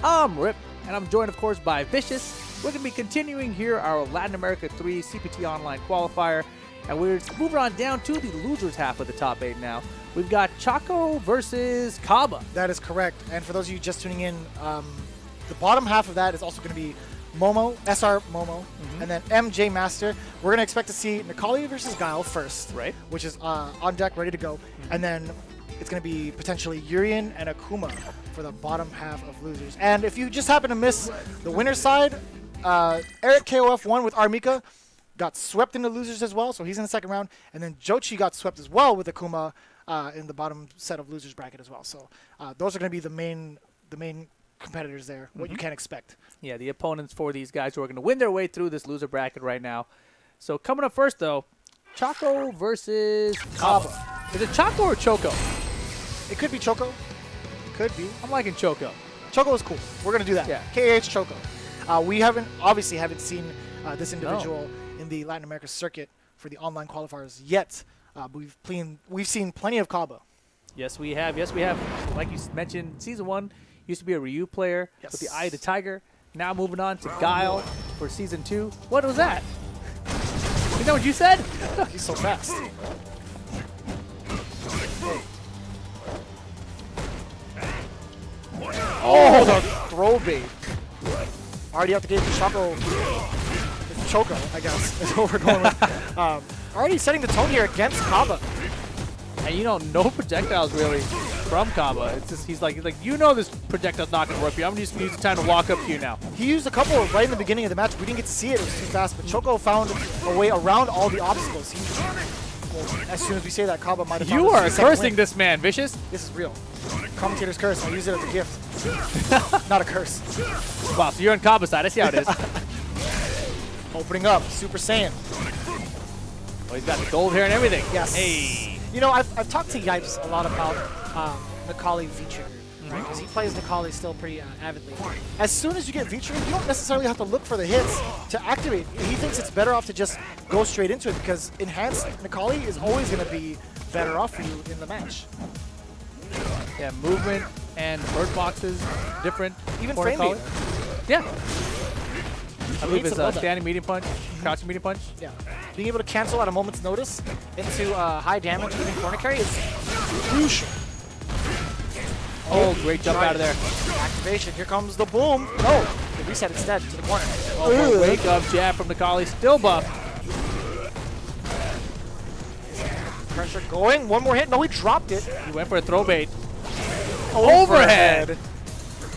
I'm Rip, and I'm joined, of course, by Vicious. We're going to be continuing here our Latin America 3 CPT Online qualifier, and we're moving on down to the losers half of the top 8 now. We've got Choco versus Caba. That is correct. And for those of you just tuning in, the bottom half of that is also going to be Momo, SR Momo, and then MJ Master. We're going to expect to see Nikali versus Guile first, Right. which is on deck, ready to go. And then it's going to be potentially Urian and Akuma for the bottom half of losers. And if you just happen to miss the winner's side, Eric KOF won with Armika, got swept into losers as well, so he's in the second round. And then Jochi got swept as well with Akuma in the bottom set of losers bracket as well. So those are going to be the main competitors there, what you can expect. Yeah, the opponents for these guys who are going to win their way through this loser bracket right now. So coming up first, though, Choco versus Caba. Is it Choco or Choco? It could be Choco. Could be. I'm liking Choco. Choco is cool. We're going to do that. Yeah. KHChoco. We obviously haven't seen this individual in the Latin America circuit for the online qualifiers yet. But we've seen plenty of Caba. Yes, we have. Yes, we have. Like you mentioned, Season 1 used to be a Ryu player with the Eye of the Tiger. Now moving on to Guile for Season 2. What was that? Is that what you said? He's so fast. Oh, the throw bait. Already out the gate for Choco, I guess, is what we're going with. Already setting the tone here against Caba. And you know, no projectiles really from Caba. It's just he's like you know this projectile's not gonna work for you. I'm just gonna use the time to walk up to you now. He used a couple right in the beginning of the match. We didn't get to see it. It was too fast. But Choco found a way around all the obstacles. As soon as we say that, Caba might have found You are cursing this man, Vicious. This is real. Commentator's curse. I use it as a gift. Not a curse. Wow, so you're on Caba's side. I see how it is. Opening up. Super Saiyan. Oh, he's got the gold hair and everything. Yes. Hey. You know, I've talked to Yipes a lot about Nikali V-Trigger, right? Because he plays Nikali still pretty avidly. As soon as you get V-Trigger, you don't necessarily have to look for the hits to activate. He thinks it's better off to just go straight into it because enhanced Nikali is always going to be better off for you in the match. Yeah, movement and bird boxes, different. Even frame rate. Yeah. I believe it's standing medium punch, crouching medium punch. Yeah. Being able to cancel at a moment's notice into high damage, even corner carry, is crucial. Oh, great jump out of there. Activation. Here comes the boom. No. The reset instead to the corner. Oh, wake up jab from Nikali. Still buff. Pressure going. One more hit. No, he dropped it. He went for a throw bait. Overhead.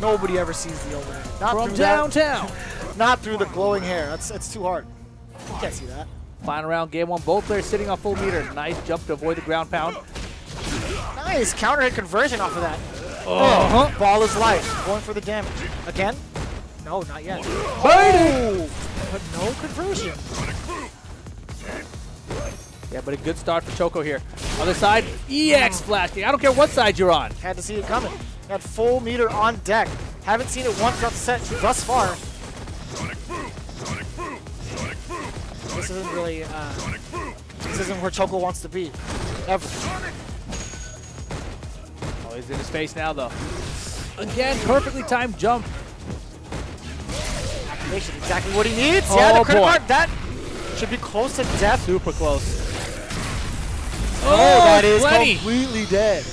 Nobody ever sees the overhead. Not from downtown. Not through the glowing hair. It's too hard. You can't see that. Final round, game 1. Both players sitting on full meter. Nice jump to avoid the ground pound. Nice counter hit conversion off of that. Ball is light. Going for the damage. Again? No, not yet. Oh! But no conversion. Yeah, but a good start for Choco here. Other side, EX flashing. I don't care what side you're on. Had to see it coming. Got full meter on deck. Haven't seen it once throughout the set thus far. This isn't really, this isn't where Choco wants to be, ever. Oh, he's in his face now, though. Again, perfectly timed jump. Activation, exactly what he needs. Yeah, the credit card, that should be close to death. Super close. Oh, that is completely dead.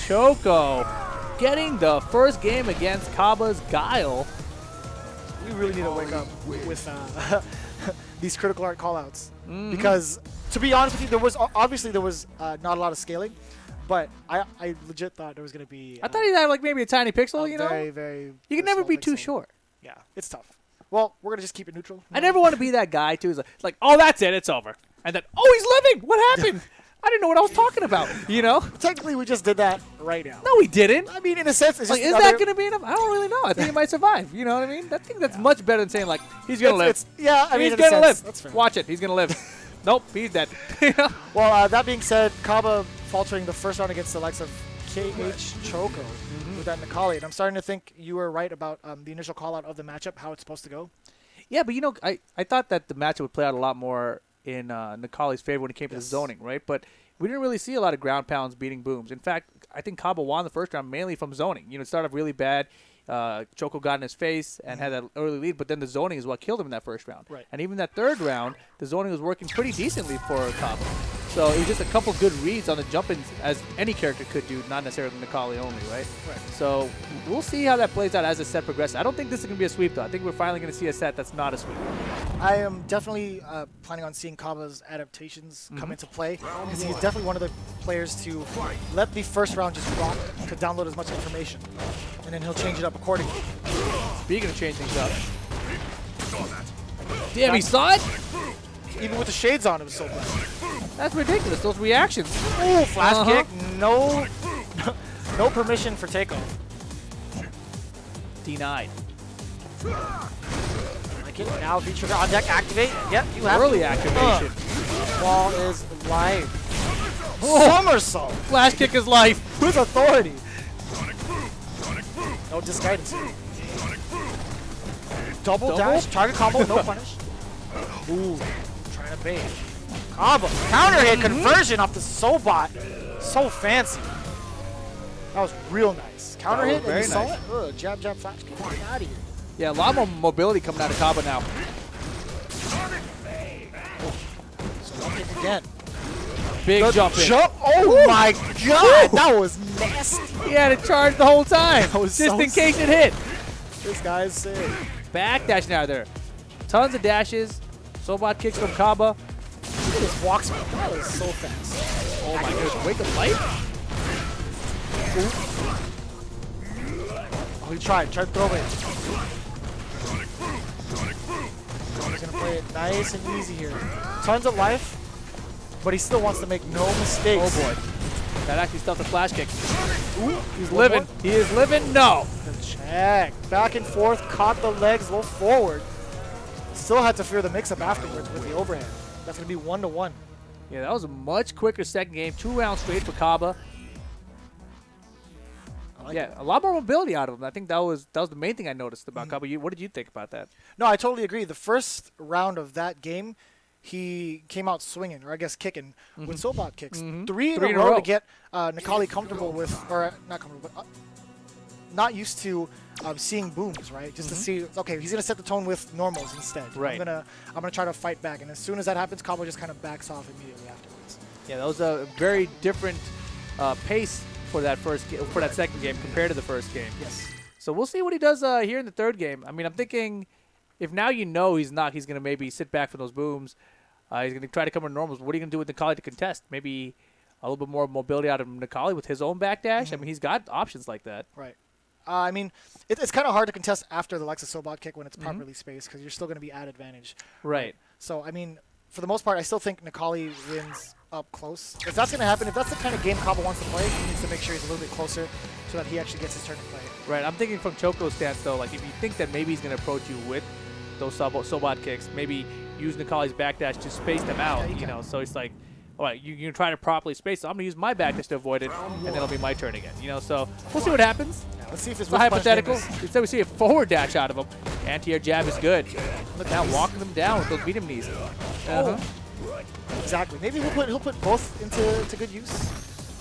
Choco getting the first game against Caba's Guile. We really need to wake up with these critical art callouts. Because, to be honest with you, there was not a lot of scaling, but I legit thought there was going to be... I thought he'd have like maybe a tiny pixel, you know? Very, very... You can never be too pixel. short. Yeah, it's tough. Well, we're going to just keep it neutral. I never want to be that guy, too. It's like, oh, that's it. It's over. And then, oh, he's living. What happened? I didn't know what I was talking about, you know? Technically, we just did that right now. No, we didn't. I mean, in a sense, it's like, just is that going to be enough? I don't really know. I think he might survive. You know what I mean? I think that's much better than saying, like, he's going to live. Yeah, I mean, he's going to live. That's fair. Watch it. He's going to live. Nope, he's dead. Well, that being said, Caba faltering the first round against the likes of KHChoco with that Nikali. And I'm starting to think you were right about the initial call-out of the matchup, how it's supposed to go. Yeah, but, you know, I thought that the matchup would play out a lot more in Nikali's favor when it came to the zoning, right? But we didn't really see a lot of ground pounds beating booms. In fact, I think Caba won the first round mainly from zoning. You know, it started off really bad. Choco got in his face and had that early lead, but then the zoning is what killed him in that first round. Right. And even that third round, the zoning was working pretty decently for Caba. So it was just a couple good reads on the jump-ins, as any character could do, not necessarily Necalli only, right? Right. So we'll see how that plays out as the set progresses. I don't think this is going to be a sweep, though. I think we're finally going to see a set that's not a sweep. I am definitely planning on seeing Caba's adaptations come into play, because he's definitely one of the players to let the first round just rock to download as much information, and then he'll change it up accordingly. Speaking of changing things up. Damn, he saw it? Even with the shades on, it was so bad. That's ridiculous, those reactions. Ooh, flash kick. No, no permission for takeoff. Denied. Like it. Now feature on deck, activate. Yep, you have Early to. activation. Ball is live. Somersault. Flash kick is life. With authority. No disguidance. Double dash, target combo, no punish. Ooh, trying to bait. Caba, counter hit conversion off the Sobot. So fancy. That was real nice. Counter hit, very and you saw nice. it? Ugh, jab, jab, flash kick. Get out of here. Yeah, a lot more mobility coming out of Caba now. So up kick again. Big jump in. Oh my god, that was nasty. He had it charged the whole time, That was just so in case it hit. This guy's sick. Backdash now there. Tons of dashes. Sobot kicks from Caba. Look at his walk speed. That was so fast. Oh my goodness, wake up light? Oh, he tried to throw it. He's gonna play it nice and easy here. Tons of life, but he still wants to make no mistakes. Oh boy. That actually stuffed the flash kick. Ooh, He's living. more. He is living. No. Good check. Back and forth, caught the legs, low forward. Still had to fear the mix-up afterwards with the overhand. That's gonna be 1-1. Yeah, that was a much quicker second game. 2 rounds straight for Caba. Yeah, a lot more mobility out of him. I think that was the main thing I noticed about Caba. What did you think about that? No, I totally agree. The first round of that game, he came out swinging, or I guess kicking, with Sobot kicks. Three in a row to get Necalli comfortable with, or not comfortable, but not used to seeing booms, right? Just to see, okay, he's gonna set the tone with normals instead. Right. I'm gonna try to fight back, and as soon as that happens, Caba just kind of backs off immediately afterwards. Yeah, that was a very different pace for that second game compared to the first game. Yes. So we'll see what he does here in the third game. I mean, I'm thinking if now you know he's not, he's gonna maybe sit back for those booms. He's gonna try to come in normals. What are you gonna do with Necalli to contest? Maybe a little bit more mobility out of Necalli with his own backdash. I mean, he's got options like that. Right. I mean, it's kind of hard to contest after the Lexus Sobot kick when it's properly spaced, because you're still going to be at advantage. Right. So, I mean, for the most part, I still think Necalli wins up close. If that's going to happen, if that's the kind of game Caba wants to play, he needs to make sure he's a little bit closer so that he actually gets his turn to play. Right. I'm thinking from Choco's stance, though, like if you think that maybe he's going to approach you with those Sobot kicks, maybe use Necalli's backdash to space them out, Yeah, you know. So it's like, all right, you're trying to properly space, so I'm going to use my backdash to avoid it, and then it'll be my turn again, you know. So we'll see what happens. Let's see if this It's a hypothetical. Instead, we see a forward dash out of him. Anti-air jab is good. Look now, walking them down with those beat him knees. Exactly. Maybe he'll put both into good use.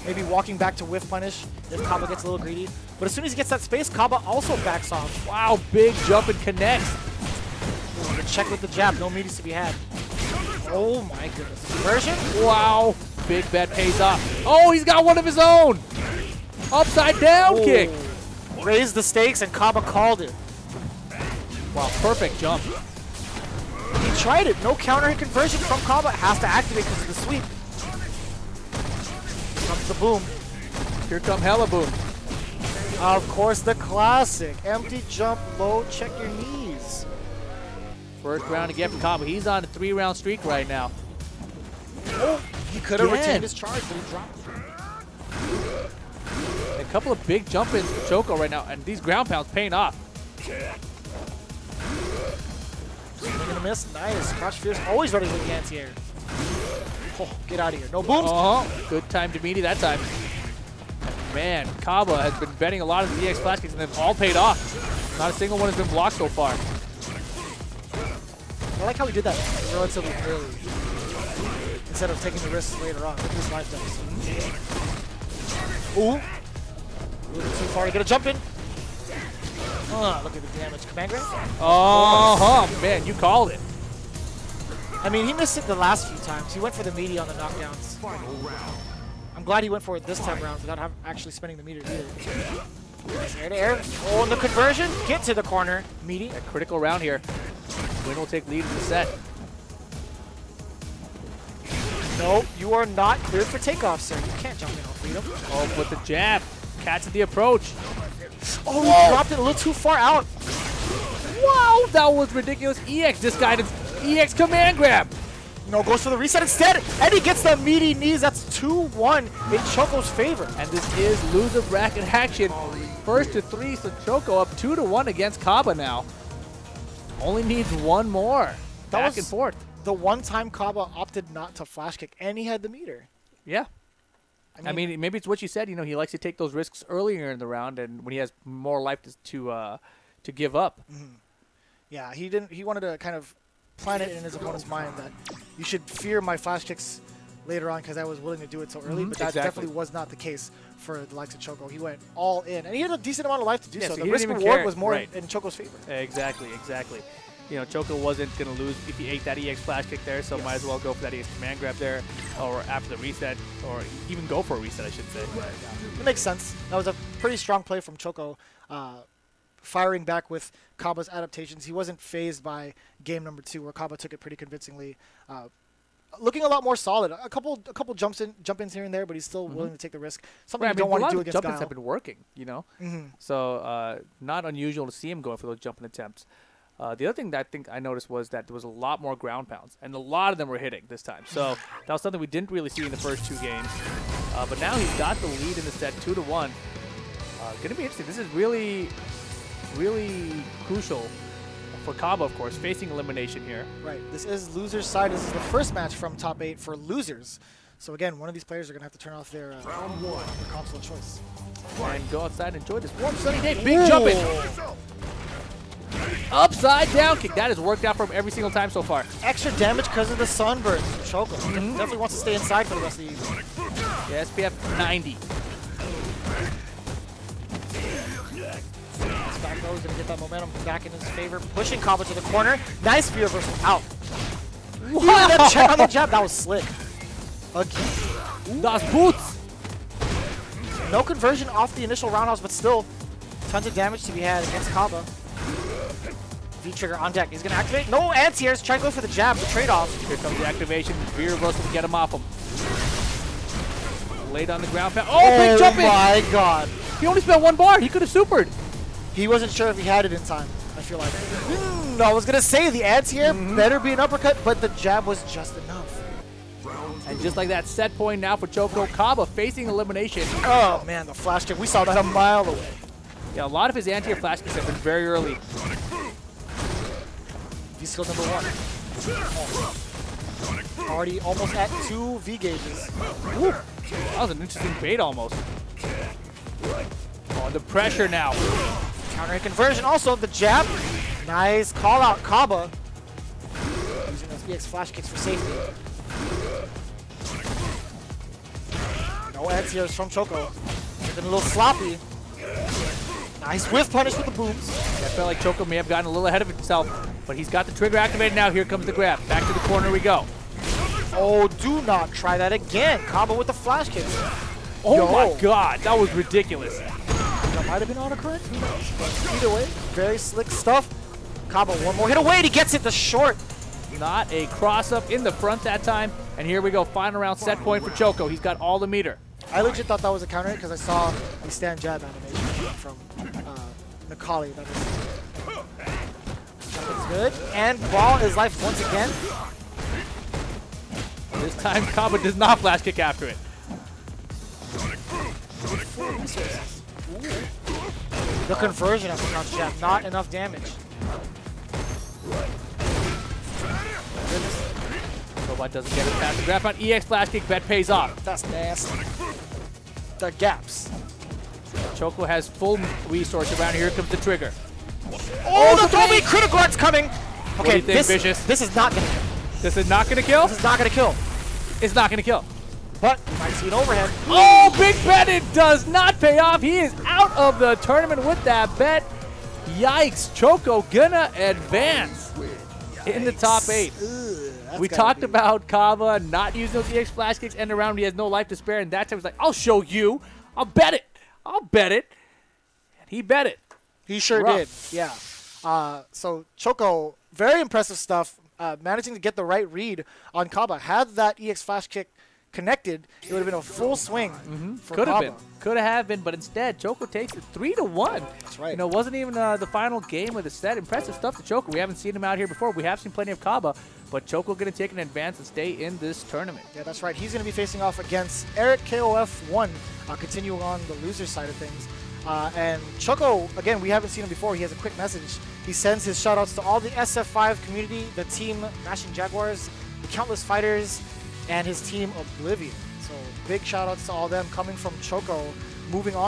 Maybe walking back to whiff punish if Caba gets a little greedy. But as soon as he gets that space, Caba also backs off. Wow, big jump and connects. Ooh, check with the jab. No meaties to be had. Oh my goodness. Conversion? Wow. Big bet pays off. Oh, he's got one of his own. Upside down kick. Raised the stakes and Caba called it. Wow, perfect jump. He tried it. No counter hit conversion from Caba. Has to activate because of the sweep. Here comes the boom. Here come hella boom. Of course, the classic. Empty jump low. Check your knees. First round again from Caba. He's on a 3-round streak right now. Oh, he could have retained his charge, but he dropped it. A couple of big jump-ins for Choco right now, and these ground pounds paying off. Swing and a miss. Nice. Crouch Fierce always ready with the anti-air. Oh, get out of here. No booms. Good time to meaty that time. Man, Caba has been betting a lot of the EX flash kicks, and they've all paid off. Not a single one has been blocked so far. I like how he did that relatively early, instead of taking the risks later on. Look at his life dice. Ooh. A little too far to get a jump in. Look at the damage. Command grab? Oh, man, you called it. I mean, he missed it the last few times. He went for the meaty on the knockdowns. I'm glad he went for it this time around without actually spending the meter either. Air to air. Oh, and the conversion. Get to the corner. Meaty. A critical round here. Win will take lead in the set. Nope, you are not cleared for takeoff, sir. You can't jump in on freedom. Oh, with the jab. Catches the approach. Oh, he dropped it a little too far out. Wow, that was ridiculous. EX disguidance. EX command grab. No, goes for the reset instead. And he gets the meaty knees. That's 2-1 in Choco's favor. And this is loser bracket action. First to 3, so Choco up 2-1 against Caba now. Only needs one more. Back and forth. The one time Caba opted not to flash kick, and he had the meter. Yeah. I mean, maybe it's what you said. You know, he likes to take those risks earlier in the round, and when he has more life to give up. Yeah, he didn't. He wanted to kind of plant it in his opponent's mind that you should fear my flash kicks later on because I was willing to do it so early. But that definitely was not the case for the likes of Choco. He went all in, and he had a decent amount of life to do so. The risk reward was more in Choco's favor. Exactly. You know, Choco wasn't going to lose if he ate that EX flash kick there, so might as well go for that EX command grab there, or after the reset, or even go for a reset, I should say. It makes sense. That was a pretty strong play from Choco, firing back with Caba's adaptations. He wasn't phased by game number 2, where Caba took it pretty convincingly. Looking a lot more solid. A couple jump-ins here and there, but he's still willing to take the risk. Something you don't want to do against Guile. Jump-ins have been working, you know? So not unusual to see him going for those jump-in attempts. The other thing that I think I noticed was that there was a lot more ground pounds, and a lot of them were hitting this time. So that was something we didn't really see in the first 2 games. But now he's got the lead in the set 2-1. Going to be interesting. This is really, really crucial for Caba, of course, facing elimination here. Right. This is loser's side. This is the first match from top 8 for losers. So again, one of these players are going to have to turn off their console of choice. And go outside and enjoy this warm sunny day. Big jump in. Upside down kick. That has worked out for him every single time so far. Extra damage because of the sunburn. Choco definitely wants to stay inside for the rest of the evening. Yeah, SPF 90. Back row is going to get that momentum back in his favor. Pushing Caba to the corner. Nice view reversal out. Wow. That check on the jab. That was slick. Again. Das boots. No conversion off the initial roundhouse, but still tons of damage to be had against Caba. V-trigger on deck. He's going to activate. No anti-airs. Try to go for the jab, the trade-off. Here comes the activation. V-reversal to get him off him. Laid on the ground. Oh, big jump in. Oh my god. He only spent 1 bar. He could have supered. He wasn't sure if he had it in time, I feel like. I was going to say the anti-air better be an uppercut, but the jab was just enough. And just like that, set point now for Choco. Caba facing elimination. Oh man, the flash kick. We saw that a mile away. Yeah, a lot of his anti-air flash kicks have been very early. V-skill number 1. Oh. Already almost at 2 V-gauges. Ooh, that was an interesting bait almost. Oh, the pressure now. Counter conversion. Also, the jab. Nice call out, Caba. Using those EX flash kicks for safety. No anti-airs from Choco. Getting a little sloppy. Nice whiff punish with the booms. I felt like Choco may have gotten a little ahead of himself, but he's got the trigger activated now. Here comes the grab. Back to the corner we go. Oh, do not try that again. Caba with the flash kick. Oh my god, that was ridiculous. That might have been autocorrect. Who knows? But either way, very slick stuff. Caba, one more hit away. He gets it the short. Not a cross-up in the front that time. And here we go. Final round set point for Choco. He's got all the meter. I legit thought that was a counter because I saw the stand jab animation from Nikali. That is good. And ball is life once again. This time, Caba does not flash kick after it. The conversion of the counter jab, not enough damage. Robot doesn't get it past the grab on EX flash kick. Bet pays off. That's nasty. The gaps. Choco has full resource around here. Here comes the trigger. Oh, the throw me critical art's coming. Okay, this is not gonna kill. This is not gonna kill. This is not gonna kill. It's not gonna kill. But you might see an overhead. Oh, big bet! It does not pay off. He is out of the tournament with that bet. Yikes, Choco gonna advance in the top 8. We talked about Caba not using those EX flash kicks, end around. He has no life to spare, and that time he's like, I'll show you. I'll bet it. I'll bet it. And he bet it. He sure did, yeah. So Choco, very impressive stuff, managing to get the right read on Caba. Had that EX flash kick connected, it would have been a full swing for Could have Caba. been. Could have been, but instead, Choco takes it 3-1. That's right. You know, it wasn't even the final game of the set. Impressive stuff to Choco. We haven't seen him out here before. We have seen plenty of Caba, but Choco going to take an advance and stay in this tournament. Yeah, that's right. He's going to be facing off against Eric KOF1, continuing on the loser side of things. And Choco, again, we haven't seen him before. He has a quick message. He sends his shout-outs to all the SF5 community, the team Mashing Jaguars, the Countless Fighters, and his team Oblivion. So big shout-outs to all them coming from Choco. Moving on.